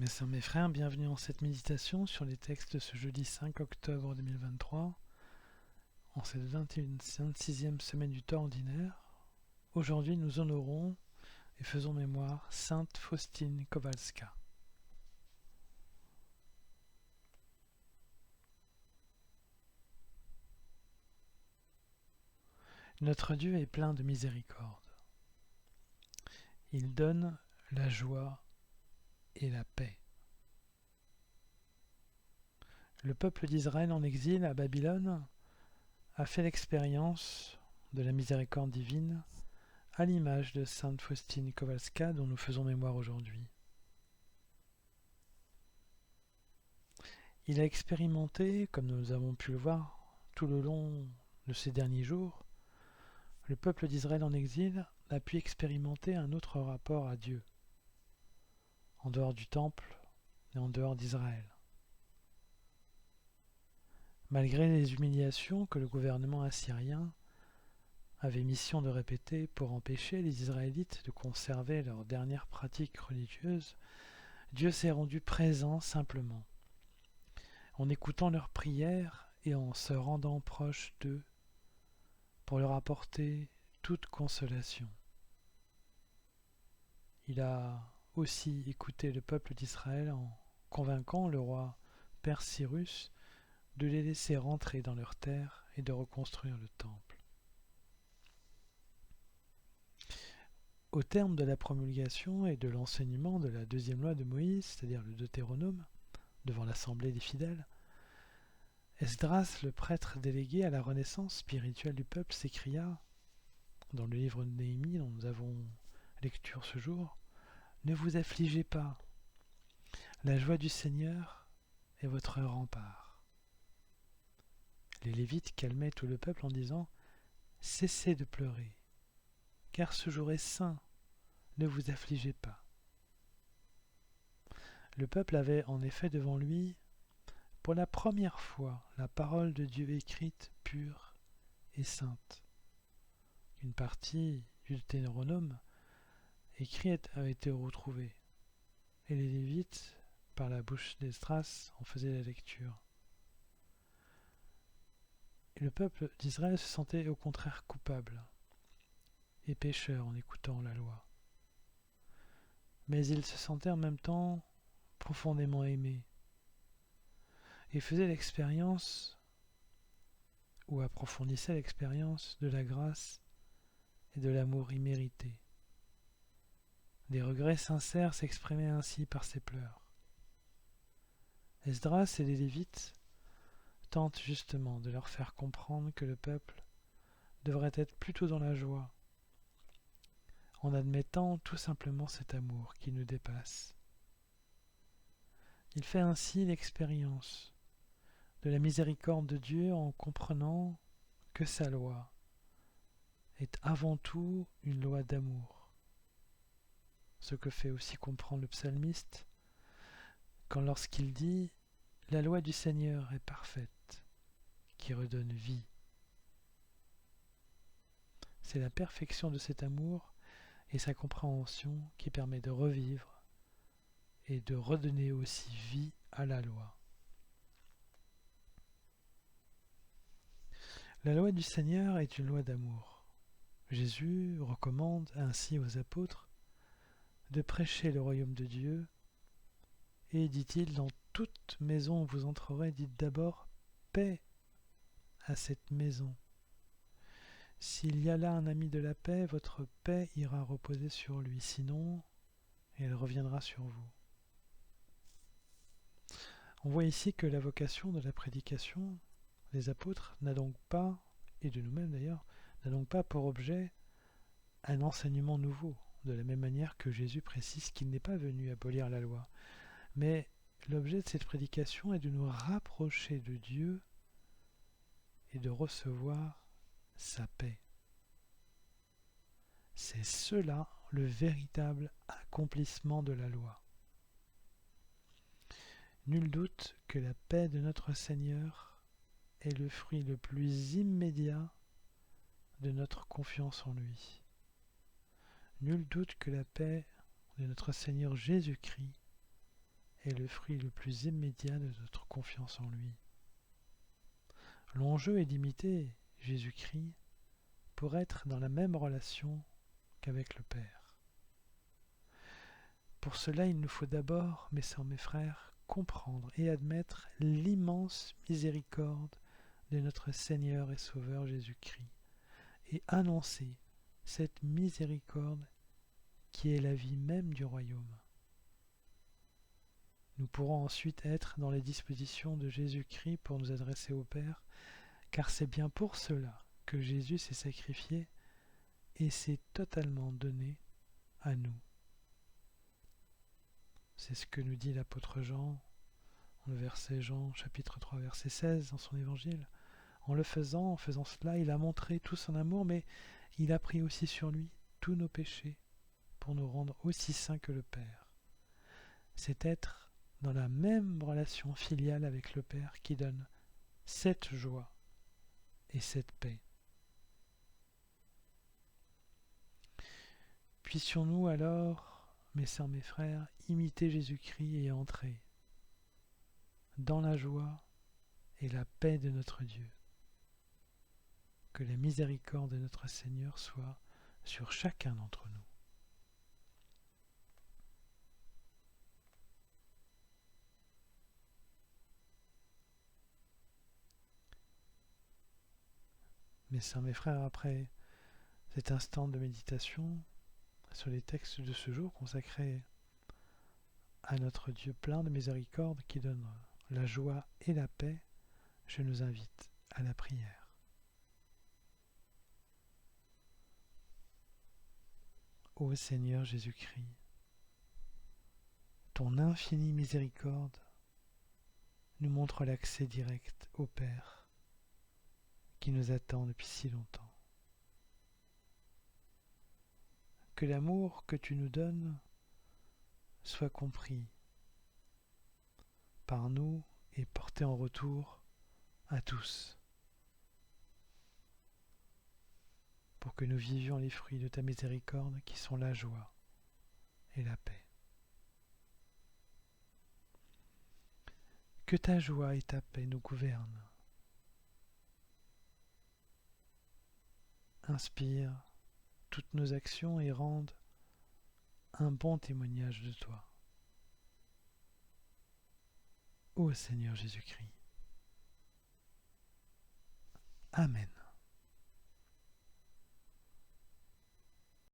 Mes sœurs, mes frères, bienvenue en cette méditation sur les textes de ce jeudi 5 octobre 2023, en cette 26e semaine du temps ordinaire. Aujourd'hui, nous honorons et faisons mémoire Sainte Faustine Kowalska. Notre Dieu est plein de miséricorde. Il donne la joie et la paix. Le peuple d'Israël en exil à Babylone a fait l'expérience de la miséricorde divine à l'image de Sainte Faustine Kowalska dont nous faisons mémoire aujourd'hui. Il a expérimenté, comme nous avons pu le voir tout le long de ces derniers jours, le peuple d'Israël en exil a pu expérimenter un autre rapport à Dieu, en dehors du temple et en dehors d'Israël. Malgré les humiliations que le gouvernement assyrien avait mission de répéter pour empêcher les Israélites de conserver leurs dernières pratiques religieuses, Dieu s'est rendu présent simplement, en écoutant leurs prières et en se rendant proche d'eux pour leur apporter toute consolation. Il a aussi écouté le peuple d'Israël en convainquant le roi Perse Cyrus de les laisser rentrer dans leur terre et de reconstruire le temple. Au terme de la promulgation et de l'enseignement de la deuxième loi de Moïse, c'est-à-dire le Deutéronome, devant l'assemblée des fidèles, Esdras, le prêtre délégué à la renaissance spirituelle du peuple, s'écria, dans le livre de Néhémie dont nous avons lecture ce jour, « Ne vous affligez pas, la joie du Seigneur est votre rempart. » Les Lévites calmaient tout le peuple en disant, « Cessez de pleurer, car ce jour est saint, ne vous affligez pas. » Le peuple avait en effet devant lui, pour la première fois, la parole de Dieu écrite, pure et sainte. Une partie du Deutéronome écrit a été retrouvée, et les Lévites, par la bouche d'Esdras, en faisaient la lecture. Et le peuple d'Israël se sentait au contraire coupable et pécheur en écoutant la loi. Mais il se sentait en même temps profondément aimé et faisait l'expérience ou approfondissait l'expérience de la grâce et de l'amour immérité. Des regrets sincères s'exprimaient ainsi par ses pleurs. Esdras et les Lévites tentent justement de leur faire comprendre que le peuple devrait être plutôt dans la joie, en admettant tout simplement cet amour qui nous dépasse. Il fait ainsi l'expérience de la miséricorde de Dieu en comprenant que sa loi est avant tout une loi d'amour. Ce que fait aussi comprendre le psalmiste lorsqu'il dit « La loi du Seigneur est parfaite, qui redonne vie. » C'est la perfection de cet amour et sa compréhension qui permet de revivre et de redonner aussi vie à la loi. La loi du Seigneur est une loi d'amour. Jésus recommande ainsi aux apôtres de prêcher le royaume de Dieu et, dit-il, dans toute maison où vous entrerez, dites d'abord paix à cette maison. S'il y a là un ami de la paix, votre paix ira reposer sur lui, sinon elle reviendra sur vous. On voit ici que la vocation de la prédication des apôtres n'a donc pas, et de nous-mêmes d'ailleurs, n'a donc pas pour objet un enseignement nouveau, de la même manière que Jésus précise qu'il n'est pas venu abolir la loi. Mais l'objet de cette prédication est de nous rapprocher de Dieu et de recevoir sa paix. C'est cela le véritable accomplissement de la loi. Nul doute que la paix de notre Seigneur est le fruit le plus immédiat de notre confiance en lui. Nul doute que la paix de notre Seigneur Jésus-Christ est le fruit le plus immédiat de notre confiance en lui. L'enjeu est d'imiter Jésus-Christ pour être dans la même relation qu'avec le Père. Pour cela, il nous faut d'abord, mes sœurs, mes frères, comprendre et admettre l'immense miséricorde de notre Seigneur et Sauveur Jésus-Christ et annoncer cette miséricorde qui est la vie même du royaume. Nous pourrons ensuite être dans les dispositions de Jésus-Christ pour nous adresser au Père, car c'est bien pour cela que Jésus s'est sacrifié et s'est totalement donné à nous. C'est ce que nous dit l'apôtre Jean, le verset Jean chapitre 3 verset 16 dans son évangile. En faisant cela, il a montré tout son amour, mais il a pris aussi sur lui tous nos péchés pour nous rendre aussi saints que le Père. C'est être dans la même relation filiale avec le Père qui donne cette joie et cette paix. Puissions-nous alors, mes sœurs, mes frères, imiter Jésus-Christ et entrer dans la joie et la paix de notre Dieu. Que la miséricorde de notre Seigneur soit sur chacun d'entre nous. Mes sœurs, mes frères, après cet instant de méditation sur les textes de ce jour consacrés à notre Dieu plein de miséricorde qui donne la joie et la paix, je nous invite à la prière. Ô Seigneur Jésus-Christ, ton infinie miséricorde nous montre l'accès direct au Père qui nous attend depuis si longtemps. Que l'amour que tu nous donnes soit compris par nous et porté en retour à tous, pour que nous vivions les fruits de ta miséricorde qui sont la joie et la paix. Que ta joie et ta paix nous gouvernent. Inspire toutes nos actions et rende un bon témoignage de toi. Ô Seigneur Jésus-Christ. Amen.